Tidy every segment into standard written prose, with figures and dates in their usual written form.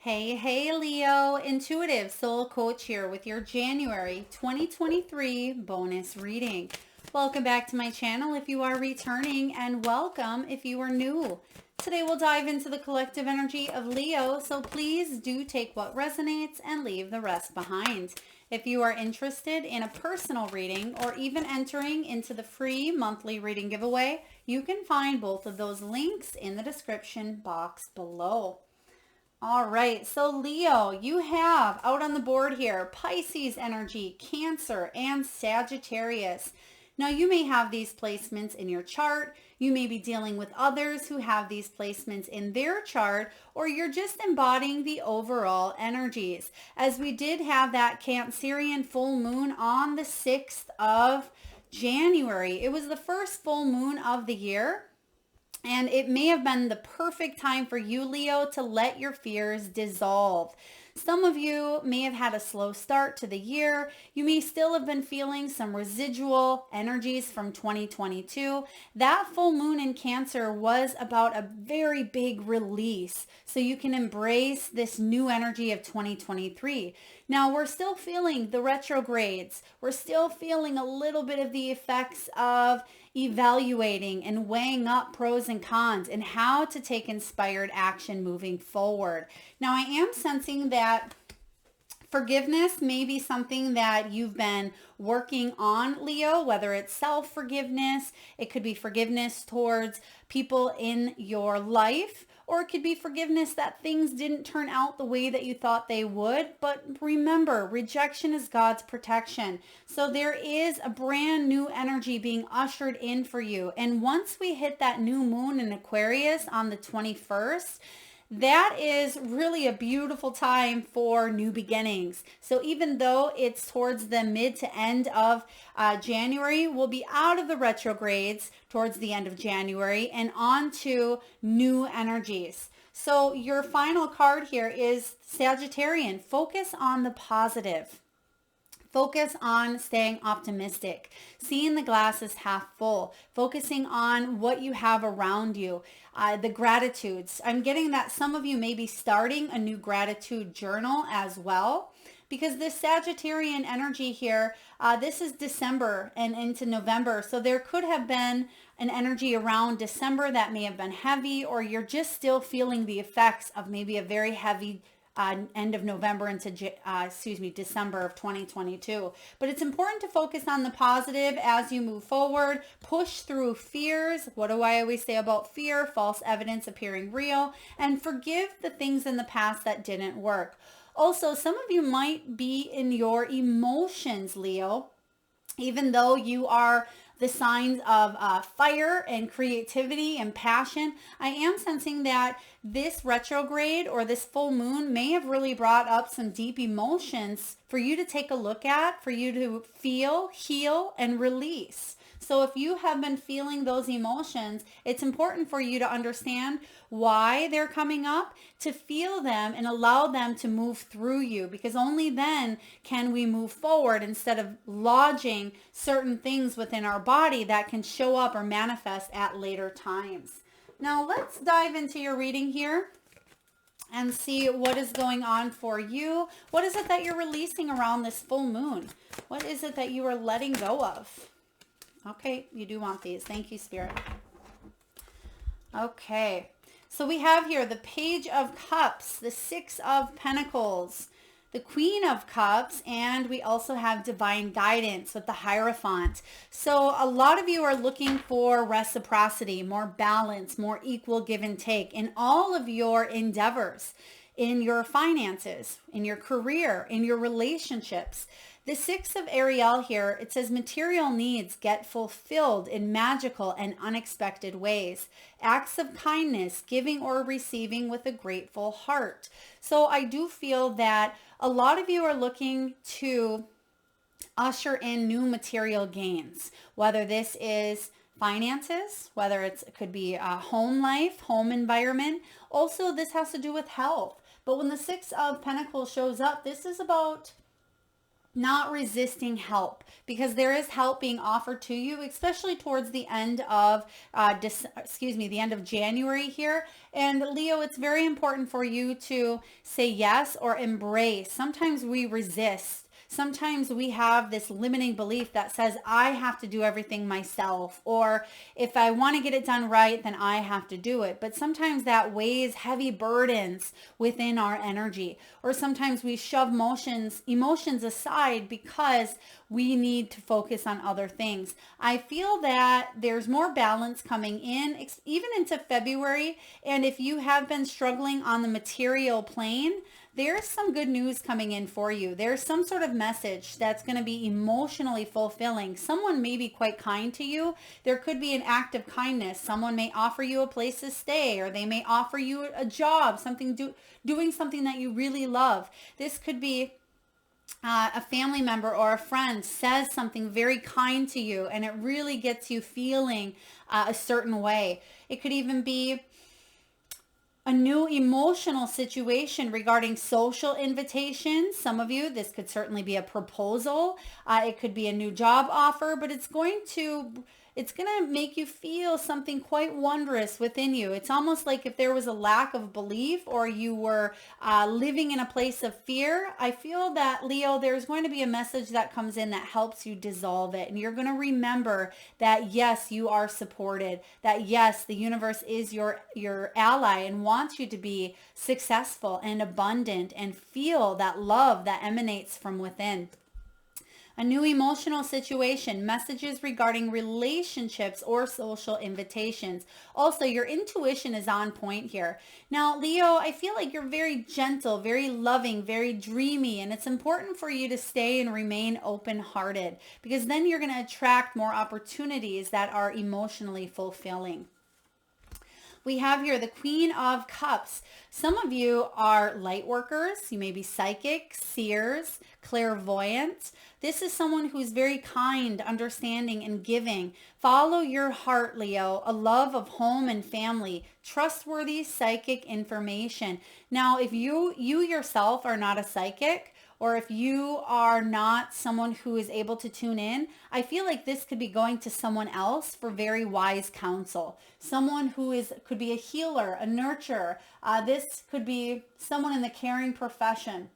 Hey, Leo, intuitive soul coach here with your January 2023 bonus reading. Welcome back to my channel if you are returning, and welcome if you are new. Today we'll dive into the collective energy of Leo, so please do take what resonates and leave the rest behind. If you are interested in a personal reading or even entering into the free monthly reading giveaway, you can find both of those links in the description box below. All right, so Leo, you have out on the board here Pisces energy, Cancer, and Sagittarius. Now, you may have these placements in your chart. You may be dealing with others who have these placements in their chart, or you're just embodying the overall energies. As we did have that Cancerian full moon on the 6th of January, it was the first full moon of the year. And it may have been the perfect time for you, Leo, to let your fears dissolve. Some of you may have had a slow start to the year. You may still have been feeling some residual energies from 2022. That full moon in Cancer was about a very big release, so you can embrace this new energy of 2023. Now, we're still feeling the retrogrades. We're still feeling a little bit of the effects of evaluating and weighing up pros and cons and how to take inspired action moving forward. Now, I am sensing that forgiveness may be something that you've been working on, Leo, whether it's self-forgiveness, it could be forgiveness towards people in your life, or it could be forgiveness that things didn't turn out the way that you thought they would. But remember, rejection is God's protection. So there is a brand new energy being ushered in for you. And once we hit that new moon in Aquarius on the 21st, that is really a beautiful time for new beginnings. So even though it's towards the mid to end of January, we'll be out of the retrogrades towards the end of January and on to new energies. So your final card here is Sagittarian. Focus on the positive. Focus on staying optimistic, seeing the glass as half full, focusing on what you have around you, the gratitudes. I'm getting that some of you may be starting a new gratitude journal as well, because this Sagittarian energy here, this is December and into November. So there could have been an energy around December that may have been heavy, or you're just still feeling the effects of maybe a very heavy end of November into December of 2022. But it's important to focus on the positive as you move forward. Push through fears. What do I always say about fear? False evidence appearing real. And forgive the things in the past that didn't work. Also, some of you might be in your emotions, Leo, even though you are the signs of fire and creativity and passion. I am sensing that this retrograde or this full moon may have really brought up some deep emotions for you to take a look at, for you to feel, heal, and release. So if you have been feeling those emotions, it's important for you to understand why they're coming up, to feel them and allow them to move through you, because only then can we move forward instead of lodging certain things within our body that can show up or manifest at later times. Now let's dive into your reading here and see what is going on for you. What is it that you're releasing around this full moon? What is it that you are letting go of? Okay, you do want these. Thank you, Spirit. Okay, so we have here the Page of Cups, the Six of Pentacles, the Queen of Cups, and we also have Divine Guidance with the Hierophant. So a lot of you are looking for reciprocity, more balance, more equal give and take in all of your endeavors, in your finances, in your career, in your relationships. The Six of Ariel here, it says material needs get fulfilled in magical and unexpected ways. Acts of kindness, giving or receiving with a grateful heart. So I do feel that a lot of you are looking to usher in new material gains, whether this is finances, whether it could be a home life, home environment. Also, this has to do with health. But when the Six of Pentacles shows up, this is about not resisting help, because there is help being offered to you, especially towards the end of the end of January here. And Leo, it's very important for you to say yes or embrace. Sometimes we resist. Sometimes we have this limiting belief that says, I have to do everything myself, or if I want to get it done right, then I have to do it. But sometimes that weighs heavy burdens within our energy, or sometimes we shove emotions aside because we need to focus on other things. I feel that there's more balance coming in, even into February. And if you have been struggling on the material plane, there's some good news coming in for you. There's some sort of message that's going to be emotionally fulfilling. Someone may be quite kind to you. There could be an act of kindness. Someone may offer you a place to stay, or they may offer you a job, doing something that you really love. This could be a family member or a friend says something very kind to you, and it really gets you feeling a certain way. It could even be a new emotional situation regarding social invitations. Some of you, this could certainly be a proposal. It could be a new job offer, but it's going to make you feel something quite wondrous within you. It's almost like if there was a lack of belief, or you were living in a place of fear. I feel that, Leo, there's going to be a message that comes in that helps you dissolve it. And you're going to remember that, yes, you are supported, that, yes, the universe is your ally and wants you to be successful and abundant and feel that love that emanates from within. A new emotional situation, messages regarding relationships or social invitations. Also, your intuition is on point here. Now, Leo, I feel like you're very gentle, very loving, very dreamy, and it's important for you to stay and remain open-hearted, because then you're going to attract more opportunities that are emotionally fulfilling. We have here the Queen of Cups. Some of you are light workers. You may be psychic, seers, clairvoyant. This is someone who's very kind, understanding, and giving. Follow your heart, Leo. A love of home and family. Trustworthy psychic information. Now, if you yourself are not a psychic, or if you are not someone who is able to tune in, I feel like this could be going to someone else for very wise counsel. Someone who could be a healer, a nurturer. This could be someone in the caring profession.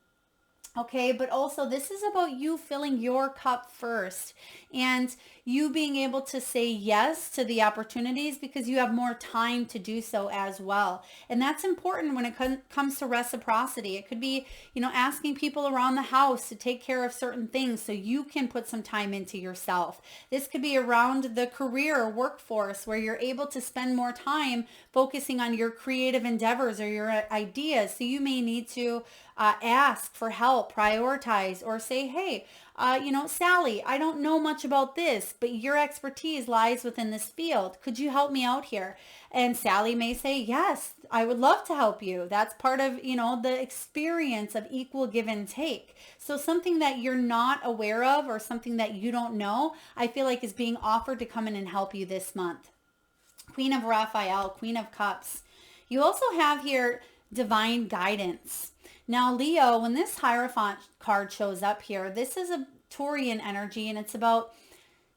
Okay, but also this is about you filling your cup first, and you being able to say yes to the opportunities because you have more time to do so as well. And that's important when it comes to reciprocity. It could be, asking people around the house to take care of certain things so you can put some time into yourself. This could be around the career or workforce where you're able to spend more time focusing on your creative endeavors or your ideas. So you may need to ask for help, prioritize, or say, hey, Sally, I don't know much about this, but your expertise lies within this field. Could you help me out here? And Sally may say, yes, I would love to help you. That's part of, the experience of equal give and take. So something that you're not aware of or something that you don't know, I feel like is being offered to come in and help you this month. Queen of Raphael, Queen of Cups. You also have here divine guidance. Now, Leo, when this Hierophant card shows up here, this is a Taurian energy, and it's about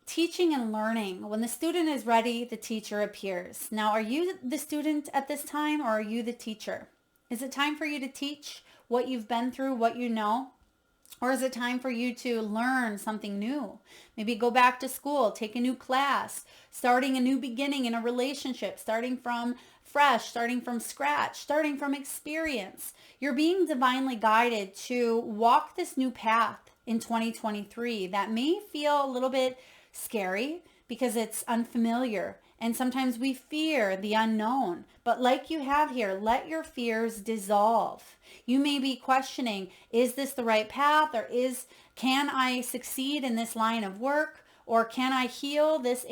teaching and learning. When the student is ready, the teacher appears. Now, are you the student at this time, or are you the teacher? Is it time for you to teach what you've been through, what you know? Or is it time for you to learn something new? Maybe go back to school, take a new class, starting a new beginning in a relationship, starting from fresh, starting from scratch, starting from experience. You're being divinely guided to walk this new path in 2023 that may feel a little bit scary because it's unfamiliar. And sometimes we fear the unknown. But like you have here, let your fears dissolve. You may be questioning, is this the right path? Or can I succeed in this line of work? Or can I heal this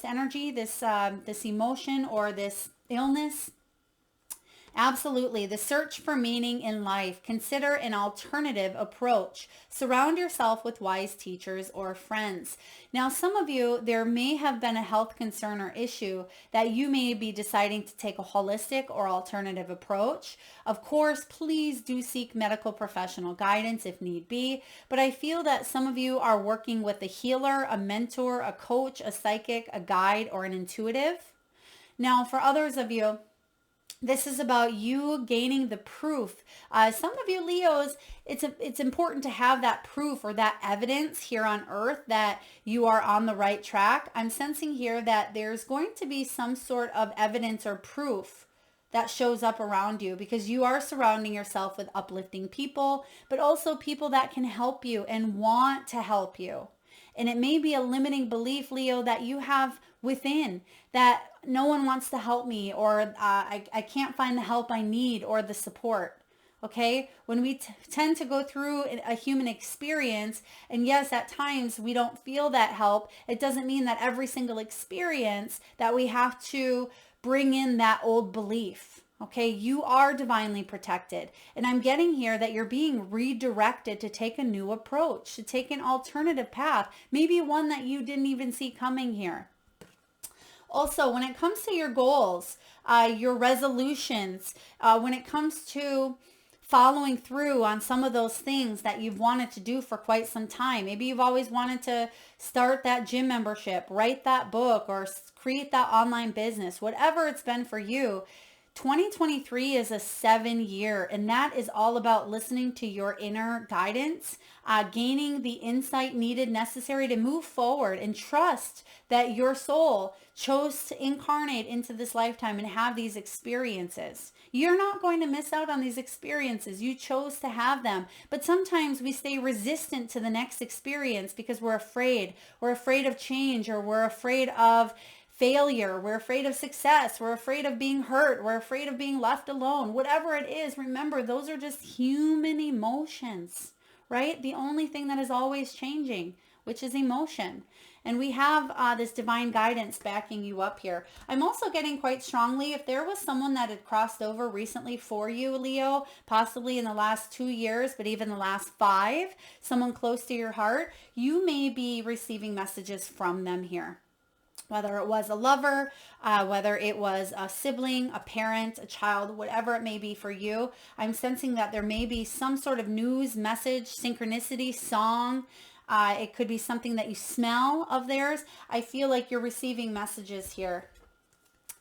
energy, this emotion, or this illness? Absolutely. The search for meaning in life. Consider an alternative approach. Surround yourself with wise teachers or friends. Now, some of you, there may have been a health concern or issue that you may be deciding to take a holistic or alternative approach. Of course, please do seek medical professional guidance if need be. But I feel that some of you are working with a healer, a mentor, a coach, a psychic, a guide, or an intuitive. Now, for others of you, this is about you gaining the proof. Some of you Leos, it's important to have that proof or that evidence here on earth that you are on the right track. I'm sensing here that there's going to be some sort of evidence or proof that shows up around you because you are surrounding yourself with uplifting people, but also people that can help you and want to help you. And it may be a limiting belief, Leo, that you have within that no one wants to help me, or I can't find the help I need or the support. Okay, when we tend to go through a human experience, and yes, at times we don't feel that help, it doesn't mean that every single experience that we have to bring in that old belief. Okay, you are divinely protected. And I'm getting here that you're being redirected to take a new approach, to take an alternative path, maybe one that you didn't even see coming here. Also, when it comes to your goals, your resolutions, when it comes to following through on some of those things that you've wanted to do for quite some time. Maybe you've always wanted to start that gym membership, write that book, or create that online business, whatever it's been for you. 2023 is a 7-year, and that is all about listening to your inner guidance, gaining the insight needed necessary to move forward, and trust that your soul chose to incarnate into this lifetime and have these experiences. You're not going to miss out on these experiences. You chose to have them. But sometimes we stay resistant to the next experience because we're afraid. We're afraid of change, or we're afraid of failure. We're afraid of success. We're afraid of being hurt. We're afraid of being left alone. Whatever it is, remember, those are just human emotions, right? The only thing that is always changing, which is emotion. And we have this divine guidance backing you up here. I'm also getting quite strongly, if there was someone that had crossed over recently for you, Leo, possibly in the last 2 years, but even the last 5, someone close to your heart, you may be receiving messages from them here. Whether it was a lover, whether it was a sibling, a parent, a child, whatever it may be for you, I'm sensing that there may be some sort of news, message, synchronicity, song. It could be something that you smell of theirs. I feel like you're receiving messages here.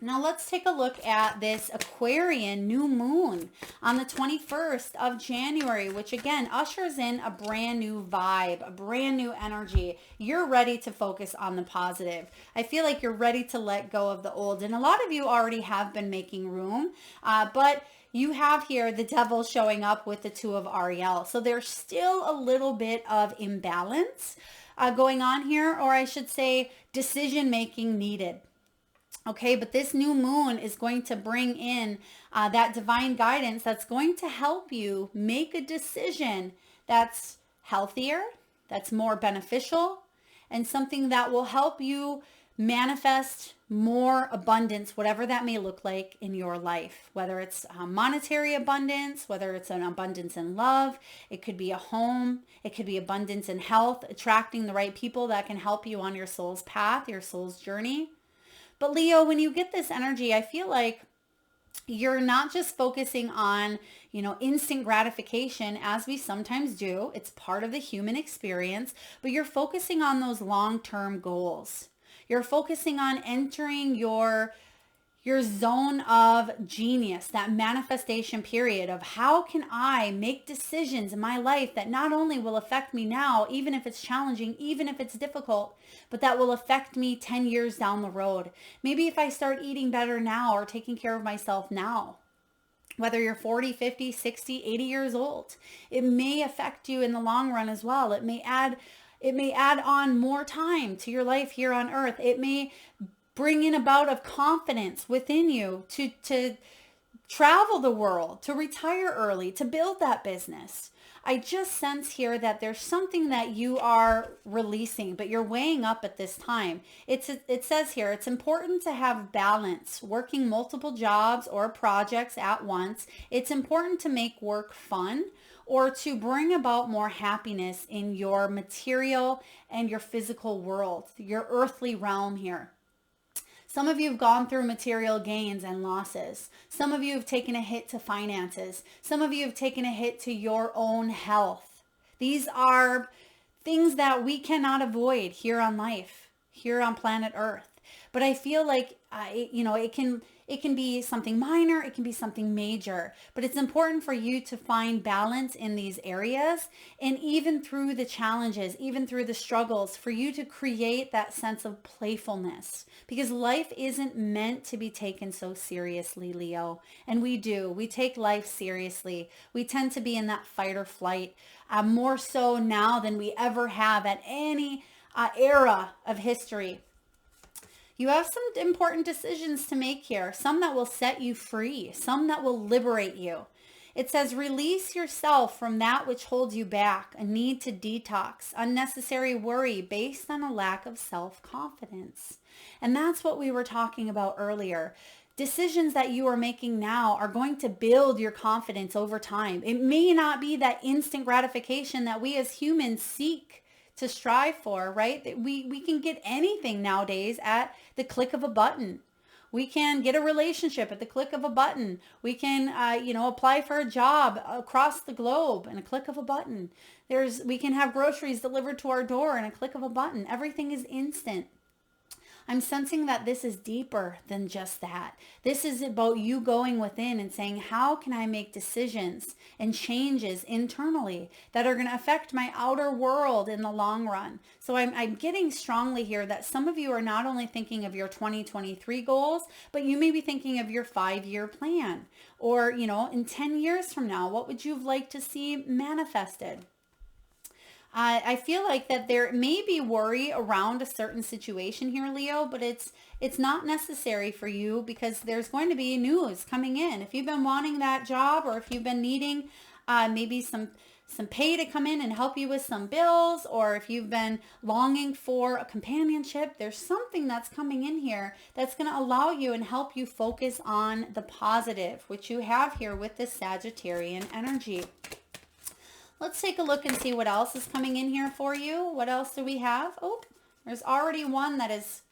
Now let's take a look at this Aquarian new moon on the 21st of January, which again ushers in a brand new vibe, a brand new energy. You're ready to focus on the positive. I feel like you're ready to let go of the old. And a lot of you already have been making room, but you have here the devil showing up with the 2 of Ariel. So there's still a little bit of imbalance going on here, or I should say decision making needed. Okay, but this new moon is going to bring in that divine guidance that's going to help you make a decision that's healthier, that's more beneficial, and something that will help you manifest more abundance, whatever that may look like in your life, whether it's monetary abundance, whether it's an abundance in love, it could be a home, it could be abundance in health, attracting the right people that can help you on your soul's path, your soul's journey. But Leo, when you get this energy, I feel like you're not just focusing on, instant gratification as we sometimes do. It's part of the human experience, but you're focusing on those long-term goals. You're focusing on entering your zone of genius, that manifestation period of how can I make decisions in my life that not only will affect me now, even if it's challenging, even if it's difficult, but that will affect me 10 years down the road. Maybe if I start eating better now or taking care of myself now, whether you're 40, 50, 60, 80 years old, it may affect you in the long run as well. It may add on more time to your life here on earth. It may bring in a bout of confidence within you to travel the world, to retire early, to build that business. I just sense here that there's something that you are releasing, but you're weighing up at this time. It says here, it's important to have balance, working multiple jobs or projects at once. It's important to make work fun or to bring about more happiness in your material and your physical world, your earthly realm here. Some of you have gone through material gains and losses. Some of you have taken a hit to finances. Some of you have taken a hit to your own health. These are things that we cannot avoid here on life, here on planet Earth. But I feel like, it can be something minor, it can be something major, but it's important for you to find balance in these areas. And even through the challenges, even through the struggles, for you to create that sense of playfulness, because life isn't meant to be taken so seriously, Leo. And we take life seriously. We tend to be in that fight or flight, more so now than we ever have at any era of history. You have some important decisions to make here, some that will set you free, some that will liberate you. It says, release yourself from that which holds you back, a need to detox, unnecessary worry based on a lack of self-confidence. And that's what we were talking about earlier. Decisions that you are making now are going to build your confidence over time. It may not be that instant gratification that we as humans seek to strive for, right? We can get anything nowadays at the click of a button. We can get a relationship at the click of a button. We can, apply for a job across the globe in a click of a button. We can have groceries delivered to our door in a click of a button. Everything is instant. I'm sensing that this is deeper than just that. This is about you going within and saying, how can I make decisions and changes internally that are going to affect my outer world in the long run? So I'm getting strongly here that some of you are not only thinking of your 2023 goals, but you may be thinking of your 5-year plan. Or, in 10 years from now, what would you like to see manifested? I feel like that there may be worry around a certain situation here, Leo, but it's not necessary for you because there's going to be news coming in. If you've been wanting that job, or if you've been needing maybe some pay to come in and help you with some bills, or if you've been longing for a companionship, there's something that's coming in here that's going to allow you and help you focus on the positive, which you have here with this Sagittarian energy. Let's take a look and see what else is coming in here for you. What else do we have? Oh, there's already one that is,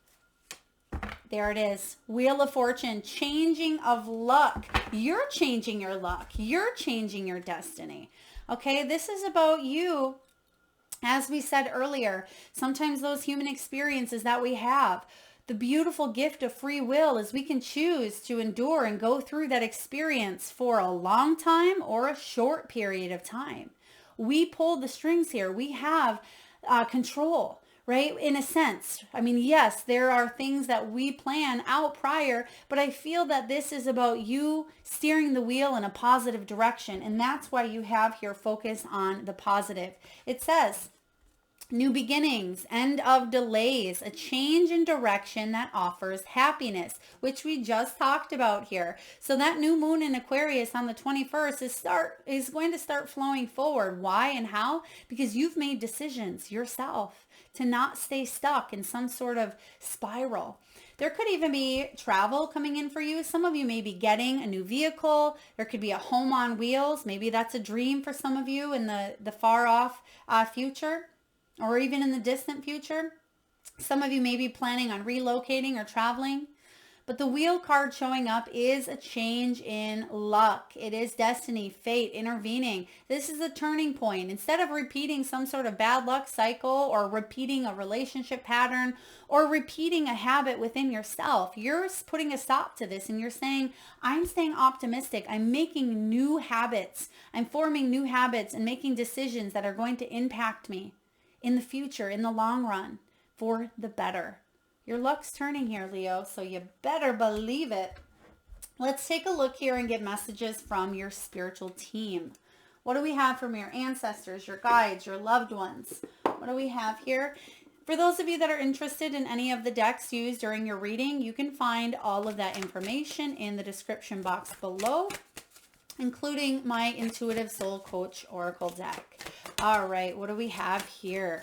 there it is. Wheel of Fortune, changing of luck. You're changing your luck. You're changing your destiny. Okay, this is about you. As we said earlier, sometimes those human experiences that we have, the beautiful gift of free will is we can choose to endure and go through that experience for a long time or a short period of time. We pull the strings here. We have control, right? In a sense. I mean, yes, there are things that we plan out prior, but I feel that this is about you steering the wheel in a positive direction. And that's why you have here focus on the positive. It says, new beginnings, end of delays, a change in direction that offers happiness, which we just talked about here. So that new moon in Aquarius on the 21st is going to start flowing forward. Why and how? Because you've made decisions yourself to not stay stuck in some sort of spiral. There could even be travel coming in for you. Some of you may be getting a new vehicle. There could be a home on wheels. Maybe that's a dream for some of you in the far off future. Or even in the distant future. Some of you may be planning on relocating or traveling. But the wheel card showing up is a change in luck. It is destiny, fate, intervening. This is a turning point. Instead of repeating some sort of bad luck cycle or repeating a relationship pattern or repeating a habit within yourself, you're putting a stop to this and you're saying, I'm staying optimistic. I'm making new habits. I'm forming new habits and making decisions that are going to impact me in the future, in the long run, for the better. Your luck's turning here, Leo, so you better believe it. Let's take a look here and get messages from your spiritual team. What do we have from your ancestors, your guides, your loved ones? What do we have here? For those of you that are interested in any of the decks used during your reading, you can find all of that information in the description box below, including my Intuitive Soul Coach Oracle deck. All right, what do we have here?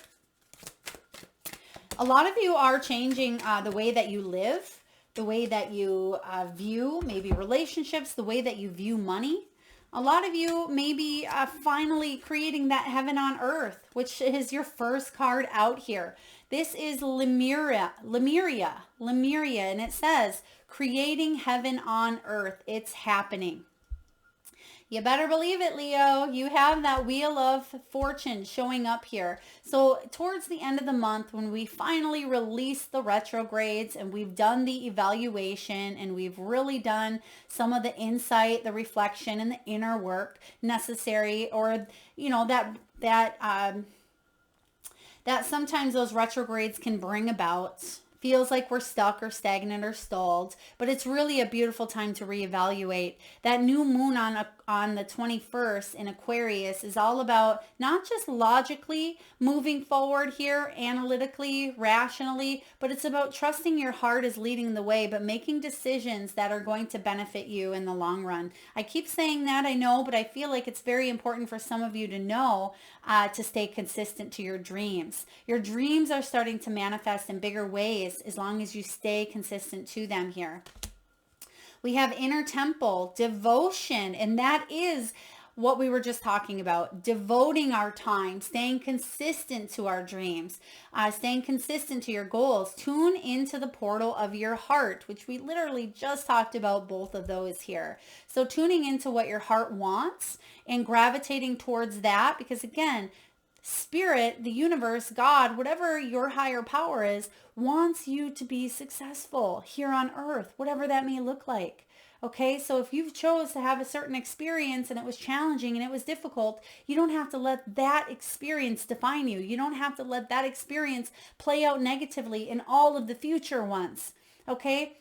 A lot of you are changing the way that you live, the way that you view maybe relationships, the way that you view money. A lot of you may be finally creating that heaven on earth, which is your first card out here. This is Lemuria, and it says, creating heaven on earth. It's happening. You better believe it, Leo. You have that Wheel of Fortune showing up here. So towards the end of the month, when we finally release the retrogrades and we've done the evaluation and we've really done some of the insight, the reflection, and the inner work necessary, or, you know, that sometimes those retrogrades can bring about, feels like we're stuck or stagnant or stalled, but it's really a beautiful time to reevaluate. That new moon on the 21st in Aquarius is all about not just logically moving forward here, analytically, rationally, but it's about trusting your heart is leading the way, but making decisions that are going to benefit you in the long run. I keep saying that, I know, but I feel like it's very important for some of you to know to stay consistent to your dreams. Your dreams are starting to manifest in bigger ways as long as you stay consistent to them here. We have inner temple, devotion, and that is what we were just talking about, devoting our time, staying consistent to our dreams, staying consistent to your goals. Tune into the portal of your heart, which we literally just talked about both of those here. So tuning into what your heart wants and gravitating towards that, because again, Spirit, the universe, God, whatever your higher power is, wants you to be successful here on earth, whatever that may look like. Okay, so if you've chose to have a certain experience and it was challenging and it was difficult, you don't have to let that experience define you. You don't have to let that experience play out negatively in all of the future ones. Okay,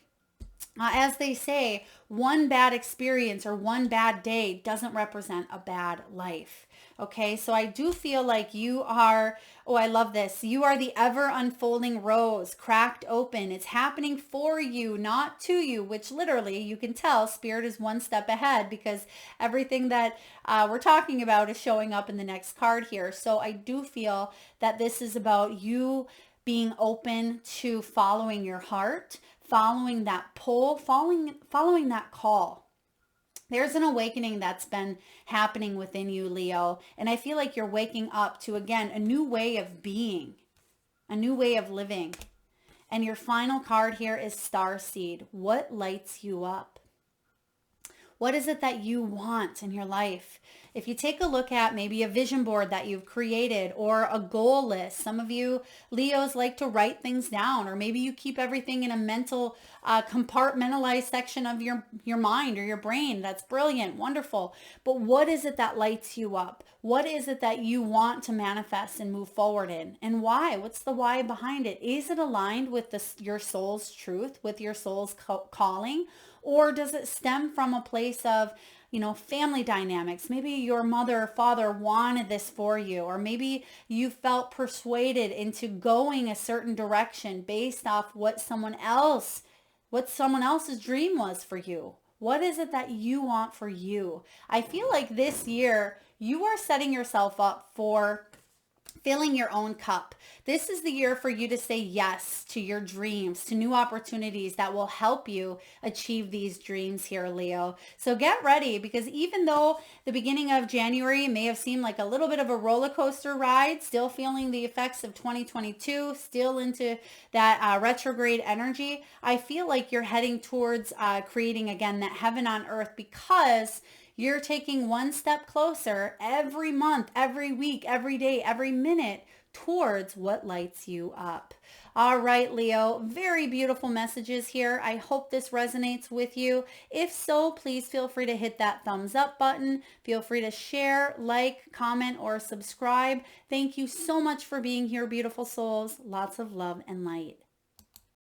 as they say, one bad experience or one bad day doesn't represent a bad life. Okay, so I do feel like you are, oh, I love this. You are the ever unfolding rose, cracked open. It's happening for you, not to you, which literally you can tell Spirit is one step ahead because everything that we're talking about is showing up in the next card here. So I do feel that this is about you being open to following your heart, following that pull, following that call. There's an awakening that's been happening within you, Leo. And I feel like you're waking up to, again, a new way of being, a new way of living. And your final card here is Starseed. What lights you up? What is it that you want in your life? If you take a look at maybe a vision board that you've created or a goal list, some of you Leos like to write things down, or maybe you keep everything in a mental compartmentalized section of your mind or your brain. That's brilliant, wonderful. But what is it that lights you up? What is it that you want to manifest and move forward in? And why? What's the why behind it? Is it aligned with your soul's truth, with your soul's calling? Or does it stem from a place of, you know, family dynamics? Maybe your mother or father wanted this for you, or maybe you felt persuaded into going a certain direction based off what someone else's dream was for you. What is it that you want for you? I feel like this year you are setting yourself up for filling your own cup. This is the year for you to say yes to your dreams, to new opportunities that will help you achieve these dreams here, Leo. So get ready, because even though the beginning of January may have seemed like a little bit of a roller coaster ride, still feeling the effects of 2022, still into that retrograde energy, I feel like you're heading towards creating again that heaven on earth, because you're taking one step closer every month, every week, every day, every minute towards what lights you up. All right, Leo, very beautiful messages here. I hope this resonates with you. If so, please feel free to hit that thumbs up button. Feel free to share, like, comment, or subscribe. Thank you so much for being here, beautiful souls. Lots of love and light.